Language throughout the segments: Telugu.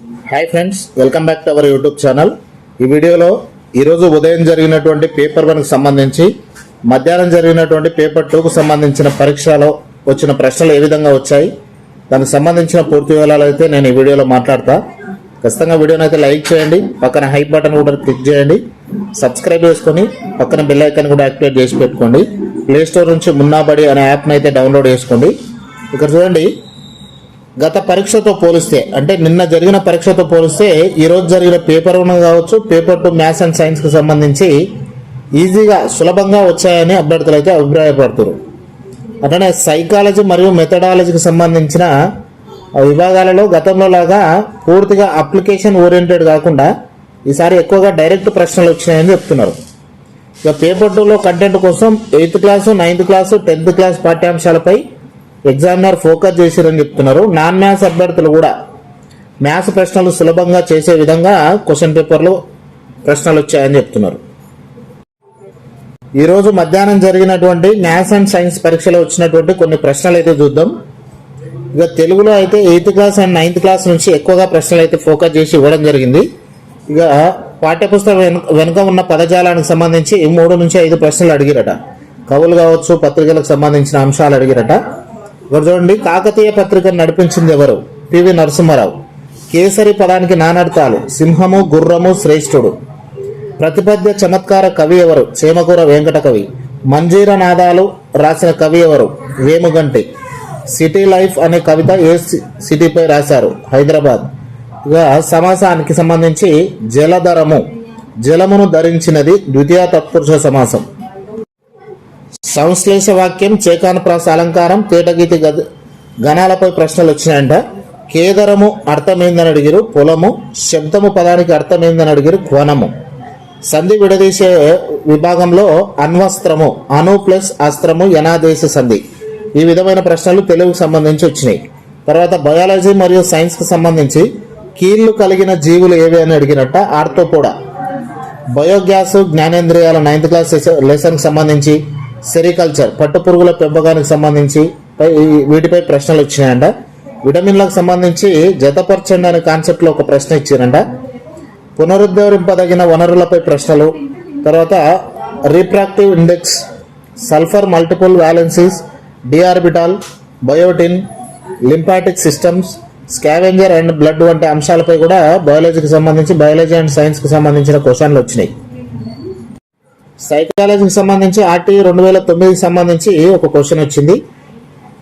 Hi friends, welcome back to our YouTube channel. ఈ వీడియోలో ఈరోజు ఉదయం జరిగినటువంటి పేపర్ 1కు సంబంధించి మధ్యాహ్నం జరిగినటువంటి పేపర్ 2కు సంబంధించిన పరీక్షలో వచ్చిన ప్రశ్నలు ఏ విధంగా వచ్చాయి, దానికి సంబంధించిన పూర్తి వివరాలు అయితే నేను ఈ వీడియోలో మాట్లాడతా. ఖచ్చితంగా వీడియోని అయితే లైక్ చేయండి, పక్కన హై బటన్ కూడా క్లిక్ చేయండి, సబ్స్క్రైబ్ చేసుకొని పక్కన బెల్ ఐకాన్ కూడా యాక్టివేట్ చేసి పెట్టుకోండి. ప్లేస్టోర్ నుంచి మున్నాబడి అనే యాప్ని అయితే డౌన్లోడ్ చేసుకోండి. ఇక్కడ చూడండి, గత పరీక్షతో పోలిస్తే అంటే నిన్న జరిగిన పరీక్షతో పోలిస్తే ఈరోజు జరిగిన పేపర్ 1 కావచ్చు, పేపర్ 2 మ్యాథ్స్ అండ్ సైన్స్కి సంబంధించి ఈజీగా సులభంగా వచ్చాయని అభ్యర్థులు అయితే అభిప్రాయపడుతున్నారు. అట్లనే సైకాలజీ మరియు మెథడాలజీకి సంబంధించిన విభాగాలలో గతంలో లాగా పూర్తిగా అప్లికేషన్ ఓరియంటెడ్ కాకుండా ఈసారి ఎక్కువగా డైరెక్ట్ ప్రశ్నలు వచ్చినాయని చెప్తున్నారు. ఇక పేపర్ 2లో కంటెంట్ కోసం 8th class, 9th class, 10th class పాఠ్యాంశాలపై ఎగ్జామినర్ ఫోకస్ చేశారని చెప్తున్నారు. నాన్ మ్యాథ్స్ అభ్యర్థులు కూడా మ్యాథ్స్ ప్రశ్నలు సులభంగా చేసే విధంగా క్వశ్చన్ పేపర్లో ప్రశ్నలు వచ్చాయని చెప్తున్నారు. ఈరోజు మధ్యాహ్నం జరిగినటువంటి మ్యాథ్స్ అండ్ సైన్స్ పరీక్షలో వచ్చినటువంటి కొన్ని ప్రశ్నలు అయితే చూద్దాం. ఇక తెలుగులో అయితే 8th class and 9th class నుంచి ఎక్కువగా ప్రశ్నలు అయితే ఫోకస్ చేసి ఇవ్వడం జరిగింది. ఇక పాఠ్యపుస్తకం వెనుక ఉన్న పదజాలానికి సంబంధించి 3 నుంచి 5 ప్రశ్నలు అడిగిరట. కవులు కావచ్చు, పత్రికలకు సంబంధించిన అంశాలు అడిగిరట. ఇక్కడ చూడండి, కాకతీయ పత్రికను నడిపించింది ఎవరు? పివి నరసింహారావు. కేసరి పదానికి నానర్థాలు: సింహము, గుర్రము, శ్రేష్ఠుడు. ప్రతిపద్య చమత్కార కవి ఎవరు? చేమకూర వెంకట కవి. మంజీర నాదాలు రాసిన కవి ఎవరు? వేముగంటి. సిటీ లైఫ్ అనే కవిత ఏ సిటీపై రాశారు? హైదరాబాద్. ఇక సమాసానికి సంబంధించి జలధరము, జలమును ధరించినది ద్వితీయ తత్పురుష సమాసం. సంశ్లేష వాక్యం, చేకానప్రాస అలంకారం, తేటగీతి గణాలపై ప్రశ్నలు వచ్చినాయంట. కేదరము అర్థమైందని అడిగిరు, పొలము. శబ్దము పదానికి అర్థమైందని అడిగిరు, కోణము. సంధి విడదీసే విభాగంలో అన్వస్త్రము, అను ప్లస్ అస్త్రము, యనాదేశ సంధి. ఈ విధమైన ప్రశ్నలు తెలుగుకు సంబంధించి వచ్చినాయి. తర్వాత బయాలజీ మరియు సైన్స్కి సంబంధించి కీళ్లు కలిగిన జీవులు ఏవి అని అడిగినట్ట. ఆర్థోపోడా. బయోగ్యాస్, జ్ఞానేంద్రియాల 9th క్లాస్ లెసన్కి సంబంధించి సెరికల్చర్, పట్టుపురుగుల పెంపకానికి సంబంధించి వీటిపై ప్రశ్నలు వచ్చినాయంట. విటమిన్లకు సంబంధించి జతపరచండి అనే కాన్సెప్ట్లో ఒక ప్రశ్న ఇచ్చారంట. పునరుద్ధరింపదగిన వనరులపై ప్రశ్నలు. తర్వాత refractive index, sulphur multiple valencies, d orbital, biotin, lymphatic systems, scavenger and blood వంటి అంశాలపై కూడా బయాలజీకి సంబంధించి, బయాలజీ అండ్ సైన్స్కి సంబంధించిన క్వశ్చన్లు వచ్చినాయి. సైకాలజీకి సంబంధించి ఆర్టీ 2009కి సంబంధించి ఒక క్వశ్చన్ వచ్చింది.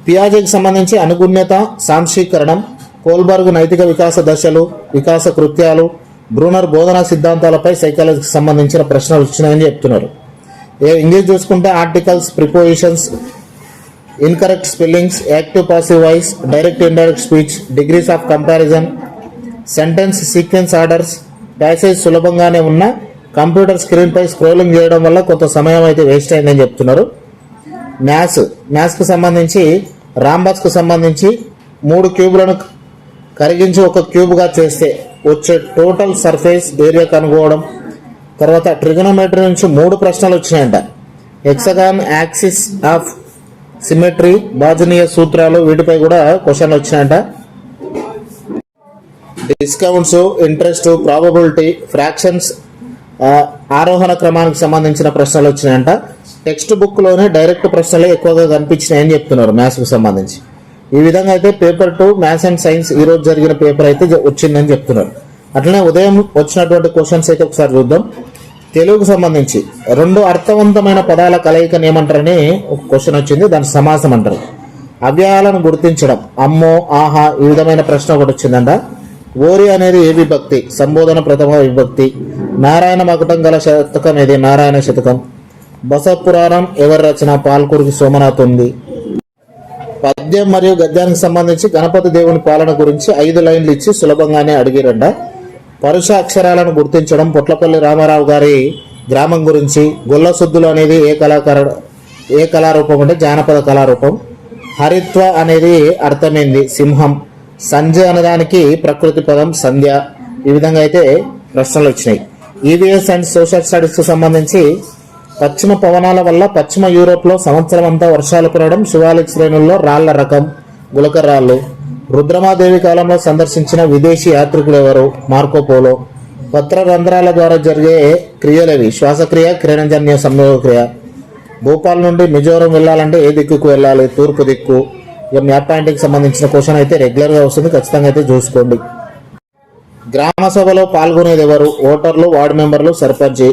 పియాజేకి సంబంధించి అనుగుణ్యత, సాంశీకరణం, కోల్బర్గ్ నైతిక వికాస దశలు, వికాస కృత్యాలు, బ్రూనర్ బోధనా సిద్ధాంతాలపై సైకాలజీకి సంబంధించిన ప్రశ్నలు వచ్చినాయని చెప్తున్నారు. ఇంగ్లీష్ చూసుకుంటే articles, prepositions, incorrect spellings, active passive voice, direct indirect speech, degrees of comparison, sentence sequence orders. Passage సులభంగానే ఉన్న కంప్యూటర్ స్క్రీన్ పై స్క్రోలింగ్ చేయడం వల్ల కొంత సమయం అయితే వేస్ట్ అయిందని చెప్తున్నారు. మ్యాథ్స్కి సంబంధించి రాంబాక్స్కు సంబంధించి 3 క్యూబ్లను కరిగించి ఒక క్యూబ్గా చేస్తే వచ్చే టోటల్ సర్ఫేస్ ఏరియా కనుగోవడం. తర్వాత ట్రిగనోమెట్రీ నుంచి 3 ప్రశ్నలు వచ్చినాయంట. హెక్సగాన్, యాక్సిస్ ఆఫ్ సిమెట్రీ, బాజనీయ సూత్రాలు, వీటిపై కూడా క్వశ్చన్లు వచ్చినాయంట. డిస్కౌంట్స్, ఇంట్రెస్ట్, ప్రాబబిలిటీ, ఫ్రాక్షన్స్, ఆరోహణ క్రమానికి సంబంధించిన ప్రశ్నలు వచ్చినాయంట. టెక్స్ట్ బుక్లోనే డైరెక్ట్ ప్రశ్నలే ఎక్కువగా కనిపించినాయని చెప్తున్నారు మ్యాథ్స్కి సంబంధించి. ఈ విధంగా అయితే పేపర్ 2 మ్యాథ్స్ అండ్ సైన్స్ ఈరోజు జరిగిన పేపర్ అయితే వచ్చిందని చెప్తున్నారు. అట్లనే ఉదయం వచ్చినటువంటి క్వశ్చన్స్ అయితే ఒకసారి చూద్దాం. తెలుగుకు సంబంధించి 2 అర్థవంతమైన పదాల కలయికని ఏమంటారని ఒక క్వశ్చన్ వచ్చింది. దాని సమాసం అంటారు. అవ్యయాలను గుర్తించడం, అమ్మో, ఆహా, ఈ విధమైన ప్రశ్న ఒకటి వచ్చిందంట. ఓరి అనేది ఏ విభక్తి? సంబోధన ప్రథమ విభక్తి. నారాయణ మకుటం గల శతకం ఏది? నారాయణ శతకం. బసపురాణం ఎవరి రచన? పాల్కురికి సోమనాథ్ ఉంది. పద్యం మరియు గద్యానికి సంబంధించి గణపతి దేవుని పాలన గురించి 5 లైన్లు ఇచ్చి సులభంగానే అడిగిరంట. పరుష అక్షరాలను గుర్తించడం, పొట్లపల్లి రామారావు గారి గ్రామం గురించి. గొల్లసుద్దులు అనేది ఏ కళారూపం అంటే జానపద కళారూపం. హరిత్వ అనేది అర్థమైంది? సింహం. సంధ్య అనడానికి ప్రకృతి పదం సంధ్య. ఈ విధంగా అయితే ప్రశ్నలు వచ్చినాయి. ఈవీఎస్ అండ్ సోషల్ స్టడీస్కి సంబంధించి పశ్చిమ పవనాల వల్ల పశ్చిమ యూరోప్లో సంవత్సరం అంతా వర్షాలు కురవడం, శివాలిక్ శ్రేణుల్లో రాళ్ల రకం గులకరాళ్ళు. రుద్రమాదేవి కాలంలో సందర్శించిన విదేశీ యాత్రికులు ఎవరు? Marco polo. పత్ర రంధ్రాల ద్వారా జరిగే క్రియలేవి? శ్వాసక్రియ, కిరణజన్య సంయోగ క్రియ. భోపాల్ నుండి మిజోరం వెళ్ళాలంటే ఏ దిక్కుకు వెళ్ళాలి? తూర్పు దిక్కు. ఇక మ్యాప్ పాయింట్కి సంబంధించిన క్వశ్చన్ అయితే రెగ్యులర్గా వస్తుంది, ఖచ్చితంగా అయితే చూసుకోండి. గ్రామ సభలో పాల్గొనేది ఎవరు? ఓటర్లు, వార్డు మెంబర్లు, సర్పంచి.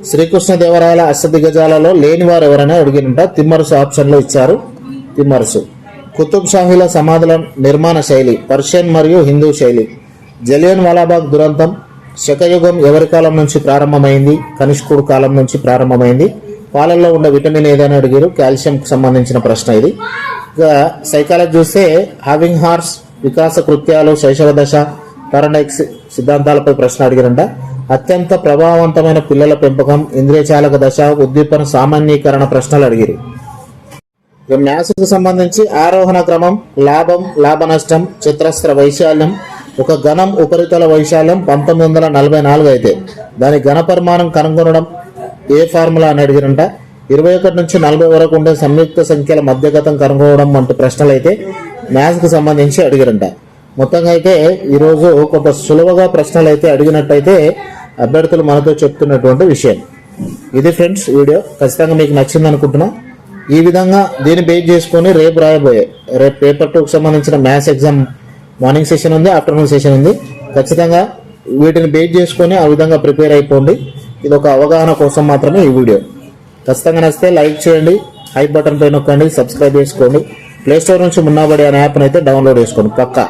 శ్రీకృష్ణదేవరాయల అష్టదిగ్గజాలలో లేనివారు ఎవరైనా అడిగినంట. తిమ్మరుసు ఆప్షన్లో ఇచ్చారు, తిమ్మరుసు. కుతుబ్ షాహీల సమాధుల నిర్మాణ శైలి పర్షియన్ మరియు హిందూ శైలి. జలియన్ వాలాబాగ్ దురంతం శకయుగం ఎవరి కాలం నుంచి ప్రారంభమైంది? కనిష్కుడు కాలం నుంచి ప్రారంభమైంది. పాలల్లో ఉండే విటమిన్ ఏదైనా అడిగారు, కాల్షియంకి సంబంధించిన ప్రశ్న ఇది. ఇక సైకాలజీ చూస్తే హావింగ్ హార్స్, వికాస కృత్యాలు, శైశవ దశ, థారనైక్స్ సిద్ధాంతాలపై ప్రశ్న అడిగారంట. అత్యంత ప్రభావవంతమైన పిల్లల పెంపకం, ఇంద్రియచాలక దశ, ఉద్దీపన, సామాన్యీకరణ ప్రశ్నలు అడిగారు. ఇక మ్యాథ్స్కి సంబంధించి ఆరోహణ క్రమం, లాభం, లాభ నష్టం, చతురస్ర వైశాల్యం. ఒక ఘనం ఉపరితల వైశాల్యం 1944 అయితే దాని ఘన పరిమాణం కనుగొనడం ఏ ఫార్ములా అని అడిగిరంట. 21 నుంచి 40 వరకు ఉండే సంయుక్త సంఖ్యల మధ్యగతం కనుగొనడం వంటి ప్రశ్నలు అయితే మ్యాథ్స్కి సంబంధించి అడిగిరంట. మొత్తంగా అయితే ఈరోజు కొంత సులువుగా ప్రశ్నలు అయితే అడిగినట్టయితే అభ్యర్థులు మనతో చెప్తున్నటువంటి విషయం ఇది. ఫ్రెండ్స్, వీడియో ఖచ్చితంగా మీకు నచ్చింది అనుకుంటున్నా. ఈ విధంగా దీన్ని బేస్ చేసుకొని రేపు రాయబోయే పేపర్ 2కి సంబంధించిన మ్యాథ్స్ ఎగ్జామ్ మార్నింగ్ సెషన్ ఉంది, ఆఫ్టర్నూన్ సెషన్ ఉంది. ఖచ్చితంగా వీటిని బేస్ చేసుకొని ఆ విధంగా ప్రిపేర్ అయిపోండి. ఇది ఒక అవగాహన కోసం మాత్రమే ఈ వీడియో. ఖచ్చితంగా నచ్చితే లైక్ చేయండి, హై బటన్ పై నొక్కండి, సబ్స్క్రైబ్ చేసుకోండి. ప్లేస్టోర్ నుంచి మున్నాబడి అనే యాప్ని అయితే డౌన్లోడ్ చేసుకోండి పక్కా.